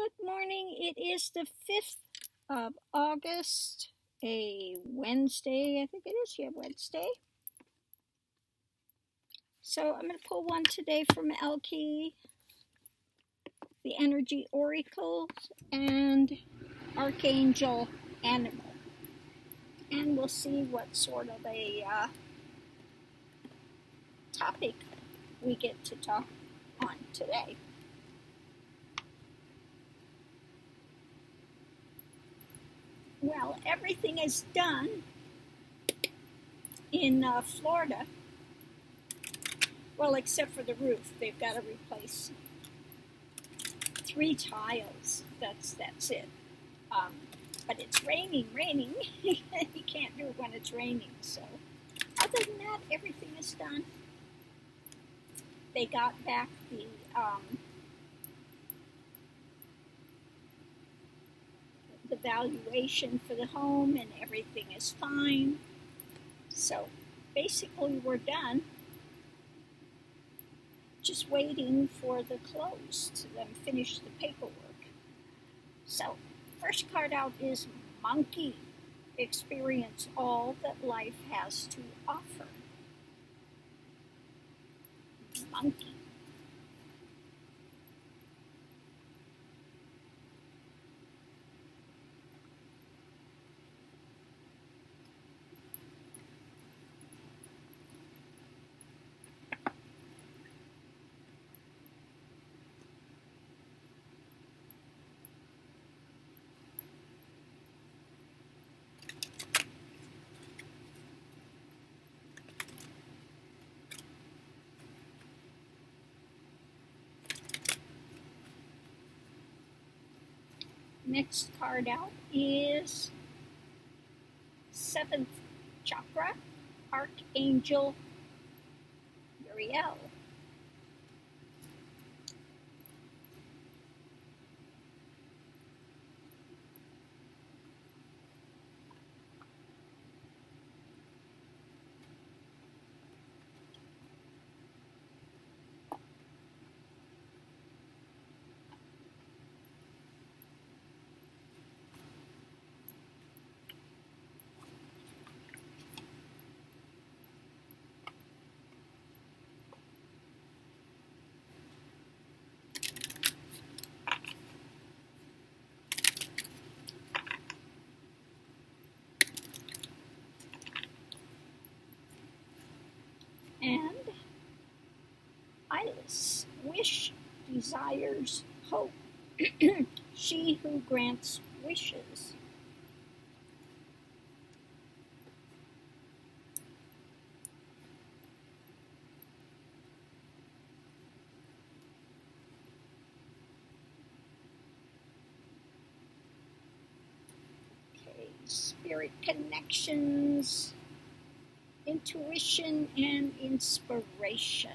Good morning. It is the 5th of August, a Wednesday. I think it is, Wednesday. So I'm going to pull one today from Elke, the Energy Oracles, and Archangel Animal. And we'll see what sort of a topic we get to talk on today. Well, everything is done in Florida. Well, except for the roof. They've got to replace 3 tiles. That's it. But it's raining. You can't do it when it's raining. So other than that, everything is done. They got back the valuation for the home, and everything is fine. So basically, we're done. Just waiting for the close to them finish the paperwork. So, first card out is Monkey. Experience all that life has to offer. Monkey. Next card out is 7th chakra, Archangel Uriel. And Iris, wish, desires, hope. She who grants wishes. Okay, spirit connections, intuition, and inspiration.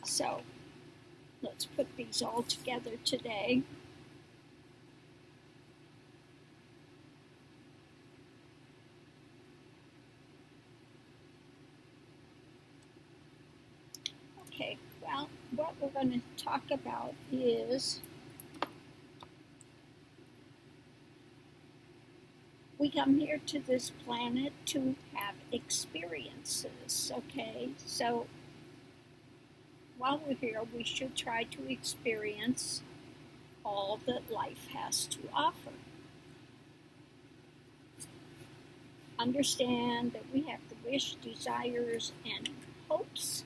So, let's put these all together today. Okay, well, what we're going to talk about is we come here to this planet to have experiences, okay? So while we're here, we should try to experience all that life has to offer. Understand that we have the wish, desires, and hopes.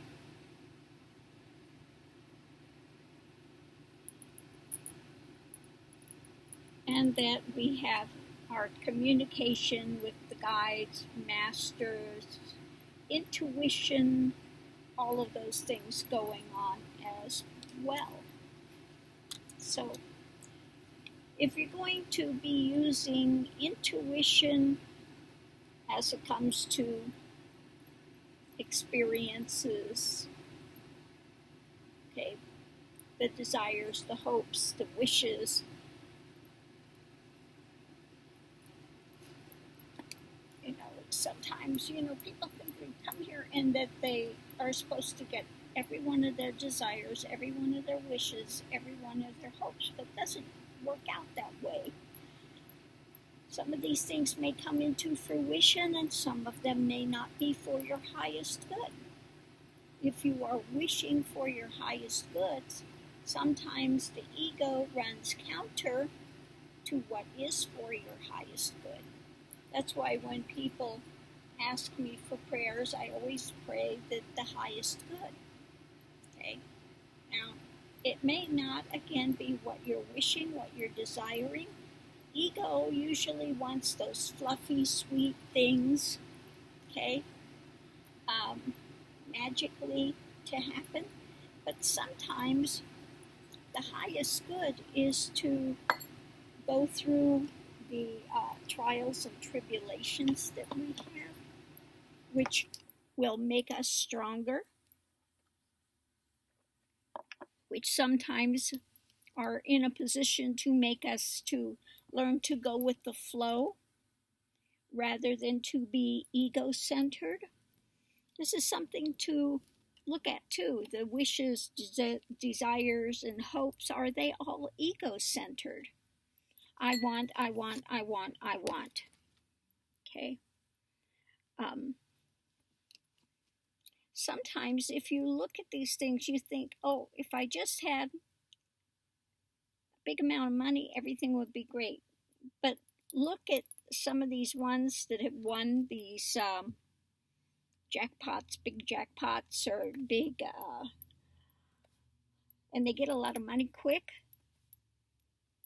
And that we have our communication with the guides, masters, intuition, all of those things going on as well. So, if you're going to be using intuition as it comes to experiences, the desires, the hopes, the wishes. Sometimes, people think they come here and that they are supposed to get every one of their desires, every one of their wishes, every one of their hopes, but it doesn't work out that way. Some of these things may come into fruition and some of them may not be for your highest good. If you are wishing for your highest good, sometimes the ego runs counter to what is for your highest good. That's why when people ask me for prayers, I always pray that the highest good. Okay? Now, it may not, again, be what you're wishing, what you're desiring. Ego usually wants those fluffy, sweet things, okay, magically to happen. But sometimes the highest good is to go through the trials and tribulations that we have, which will make us stronger, which sometimes are in a position to make us to learn to go with the flow rather than to be ego-centered. This is something to look at too. The wishes, desires, and hopes, are they all ego-centered? I want, I want, I want, I want. Okay? Sometimes if you look at these things, you think, oh, if I just had a big amount of money, everything would be great. But look at some of these ones that have won these jackpots, big jackpots, or big, and they get a lot of money quick,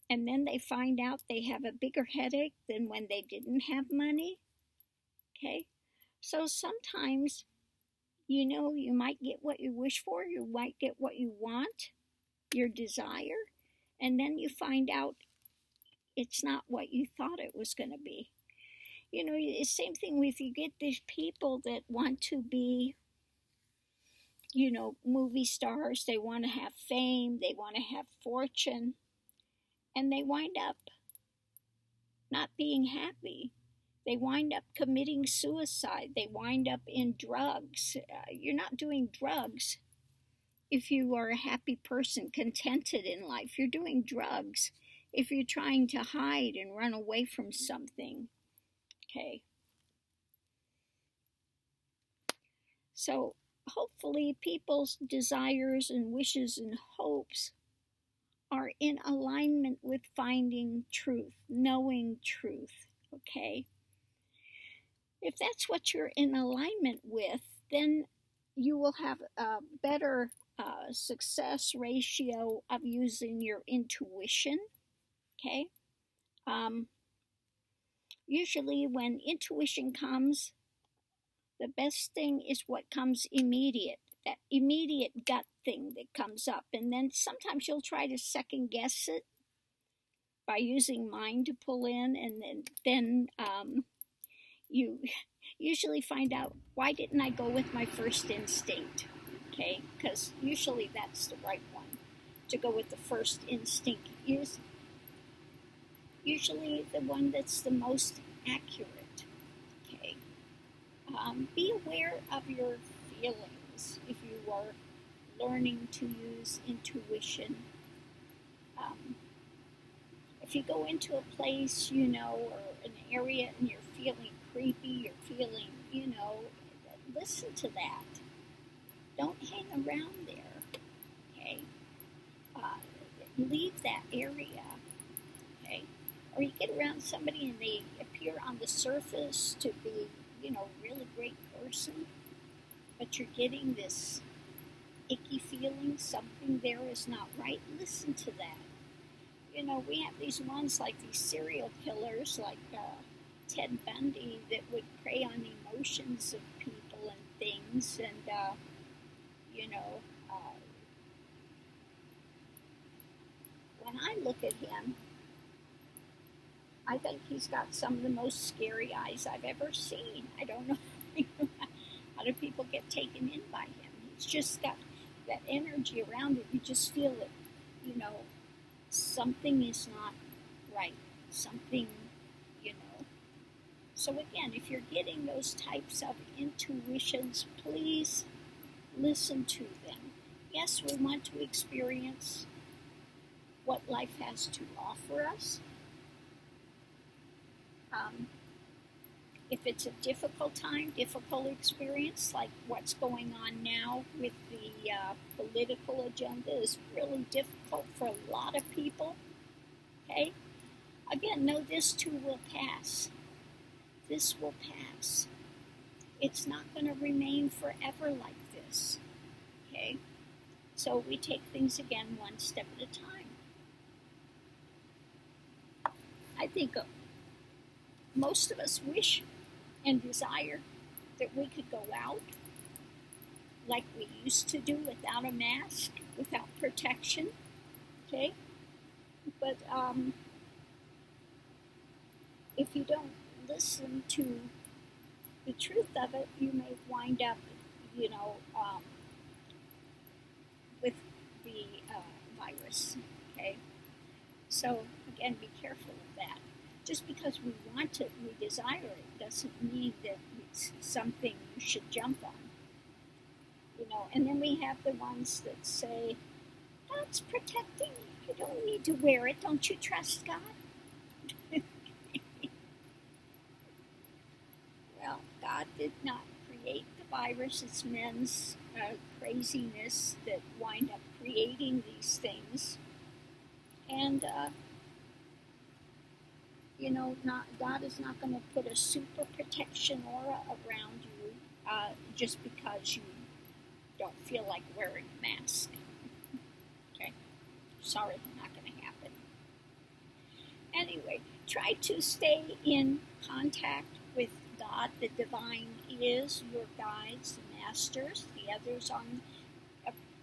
and then they find out they have a bigger headache than when they didn't have money. Okay? So sometimes, you might get what you wish for, you might get what you want, your desire, and then you find out it's not what you thought it was going to be. The same thing with, you get these people that want to be, movie stars, they want to have fame, they want to have fortune, and they wind up not being happy. They wind up committing suicide. They wind up in drugs. You're not doing drugs if you are a happy person, contented in life. You're doing drugs if you're trying to hide and run away from something. Okay? So hopefully people's desires and wishes and hopes are in alignment with finding truth, knowing truth. Okay? If that's what you're in alignment with, then you will have a better success ratio of using your intuition. Okay? Usually when intuition comes, the best thing is what comes immediate, that immediate gut thing that comes up. And then sometimes you'll try to second guess it by using mind to pull in, and then you usually find out, why didn't I go with my first instinct? Okay, because usually that's the right one, to go with the first instinct. Usually the one that's the most accurate. Okay, be aware of your feelings if you are learning to use intuition. If you go into a place, or an area, and you're feeling creepy, you're feeling, listen to that. Don't hang around there, okay? Leave that area, okay? Or you get around somebody and they appear on the surface to be, really great person, but you're getting this icky feeling, something there is not right. Listen to that. We have these ones like these serial killers, like Ted Bundy, that would prey on emotions of people and things, and when I look at him, I think he's got some of the most scary eyes I've ever seen. I don't know how do people get taken in by him. He's just got that energy around him. You just feel it something is not right. Something, you know. So again, if you're getting those types of intuitions, please listen to them. Yes, we want to experience what life has to offer us. If it's a difficult time, difficult experience, like what's going on now with the political agenda is really difficult for a lot of people. Okay? Again, know this too will pass. This will pass. It's not going to remain forever like this. Okay? So we take things again one step at a time. I think most of us wish and desire that we could go out like we used to do without a mask, without protection. Okay? But if you don't listen to the truth of it, you may wind up, with the virus. Okay? So, again, be careful of that. Just because we want it, we desire it, doesn't mean that it's something you should jump on. And then we have the ones that say, oh, it's protecting me. You don't need to wear it. Don't you trust God? Well, God did not create the virus. It's men's craziness that wind up creating these things. And, God is not going to put a super protection aura around you just because you don't feel like wearing a mask. Okay? Sorry, not going to happen. Anyway, try to stay in contact with God. The divine is your guides, the masters, the others on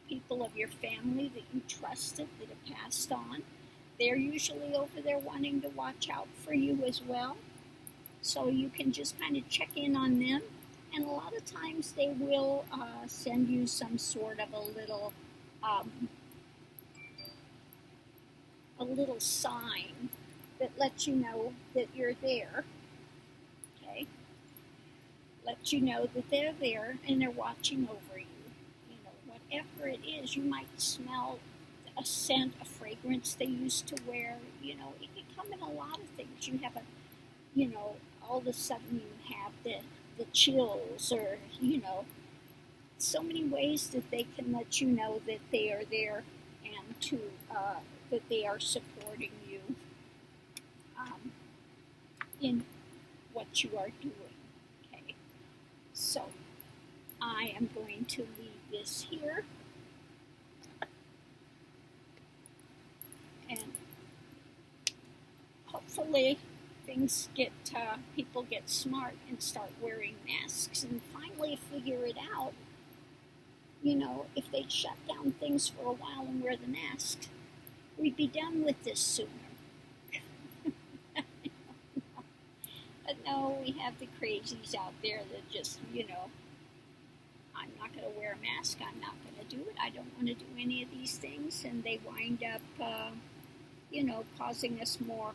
people of your family that you trusted that have passed on. They're usually over there wanting to watch out for you as well. So you can just kind of check in on them. And a lot of times they will send you some sort of a little sign that lets you know that you're there. Okay? Let you know that they're there and they're watching over you. Whatever it is, you might smell a scent, a fragrance they used to wear. It can come in a lot of things. You have all of a sudden you have the chills, or, so many ways that they can let you know that they are there and to that they are supporting you in what you are doing. Okay, so I am going to leave this here. And hopefully people get smart and start wearing masks and finally figure it out. If they'd shut down things for a while and wear the masks, we'd be done with this sooner. But no, we have the crazies out there that just, I'm not going to wear a mask, I'm not going to do it, I don't want to do any of these things, and they wind up, causing us more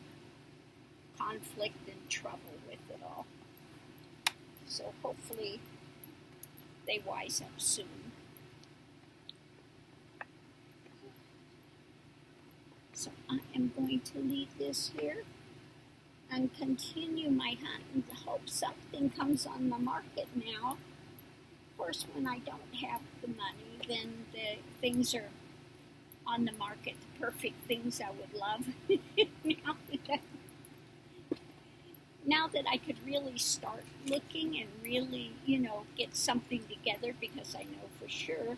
conflict and trouble with it all. So hopefully they wise up soon. So I am going to leave this here and continue my hunt and hope something comes on the market now. Of course, when I don't have the money, then the things are on the market, the perfect things I would love. Now that I could really start looking and really, get something together, because I know for sure,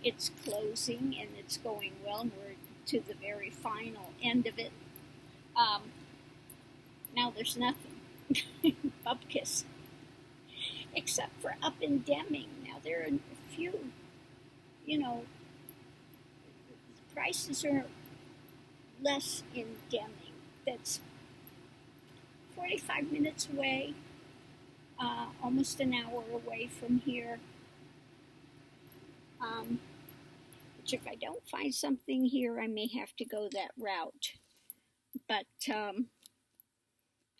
it's closing and it's going well and we're to the very final end of it. Now there's nothing. Bupkis. Except for up in Deming. Now there are a few, the prices are less in Deming. That's 45 minutes away, almost an hour away from here. But which if I don't find something here, I may have to go that route. But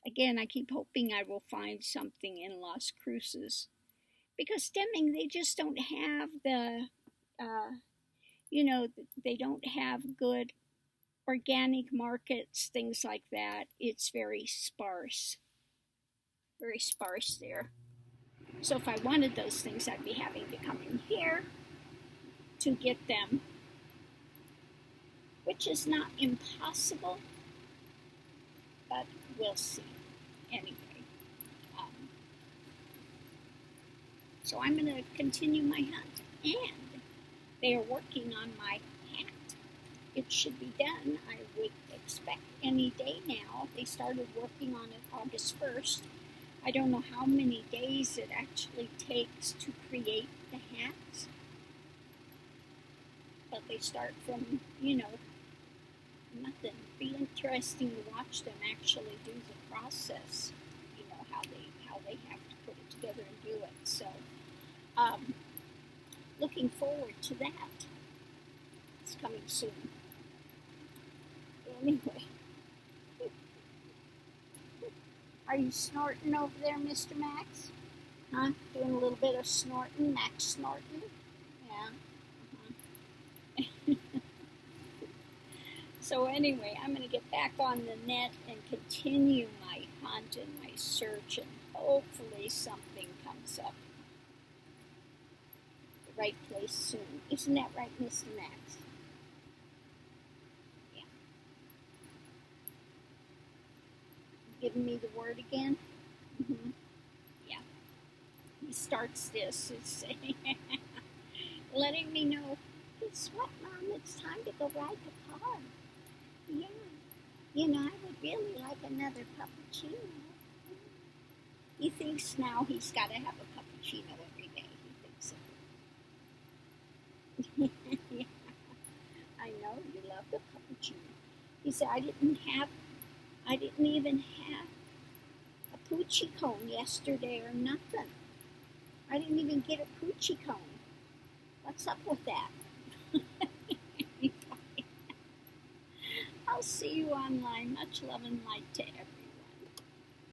again, I keep hoping I will find something in Las Cruces. Because Deming, they just don't have the, they don't have good organic markets, things like that. It's very sparse there. So if I wanted those things, I'd be having to come in here to get them, which is not impossible, but we'll see. Anyway, so I'm going to continue my hunt, and they are working on my hat. It should be done, I would expect, any day now. They started working on it August 1st. I don't know how many days it actually takes to create the hats, but they start from, nothing. It'd be interesting to watch them actually do the process, how they have to put it together and do it. So, looking forward to that. It's coming soon. Anyway. Are you snorting over there, Mr. Max? Huh? Doing a little bit of snorting? Max snorting? Yeah. So anyway, I'm going to get back on the net and continue my hunt and my search, and hopefully something comes up. The right place soon. Isn't that right, Mr. Max? Yeah. Giving me the word again? Mm-hmm. Yeah. He starts this. It's letting me know, guess what, Mom? It's time to go ride the car. Yeah. I would really like another cappuccino. He thinks now he's got to have a cappuccino every day. He thinks it. Yeah. I know, you love the cappuccino. He said, I didn't even have a poochie cone yesterday or nothing. I didn't even get a poochie cone. What's up with that? I'll see you online. Much love and light to everyone.